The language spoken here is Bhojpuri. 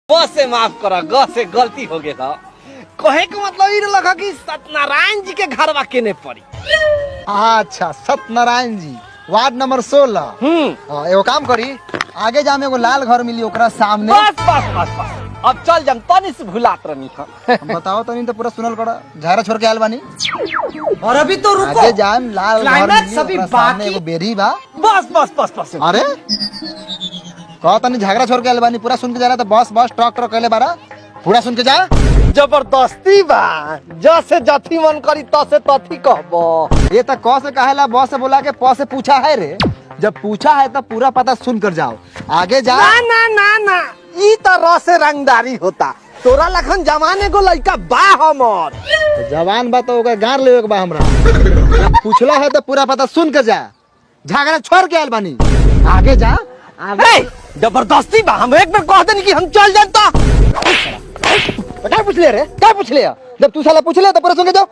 ब से माफ करा, ग से गलती हो गया था। कहे के मतलब ये लगा कि सत्यनारायण जी के घरवा केने पड़ी। अच्छा, सत्यनारायण जी, वार्ड नंबर 16। एगो काम करी, आगे जामे एगो लाल घर मिली, ओकरा सामने। बस बस बस बस, अब चल जम, तनी से भुलात रहनी है। बताओ तनी तो पूरा सुनल करा, झारा छोड़ के आयल बानी। और अभी तो रुको, आगे जाम, लाल घर क्लाइमैक्स मिली, अभी ओकरा सामने बाकी। एगो बेरी बा। बस बस बस बस। अरे कहो तनी झगड़ा छोड़ के आयल बानी, पूरा सुन के जा रहा, तो बस बस ट्रक ट्रक कहले बारा, पूरा सुन के जा। जबरदस्ती बा, जैसे जथी मन करी तसे तथी कहबो। ये तो क से कहेला, ब से बोला के प से पूछा है रे। जब पूछा है तो पूरा पता सुन कर जाओ, आगे जा। ना ना ना ना, ई तो रस से रंगदारी होता। तोरा लखन जमाने को लड़का बा हमर। तो जवान बा तो ओकर गार लेवे के बा हमरा। जब पूछला है तो पूरा पता सुन कर जा, झगड़ा छोड़ के आयल बानी, आगे जा। ए, जबरदस्ती बा, हम एक बार कह देनी कि हम चल जाता। क्या पूछ ले रे, क्या पूछ ले? जब तू साला पूछ ले तो पूरा सुन के जाओ।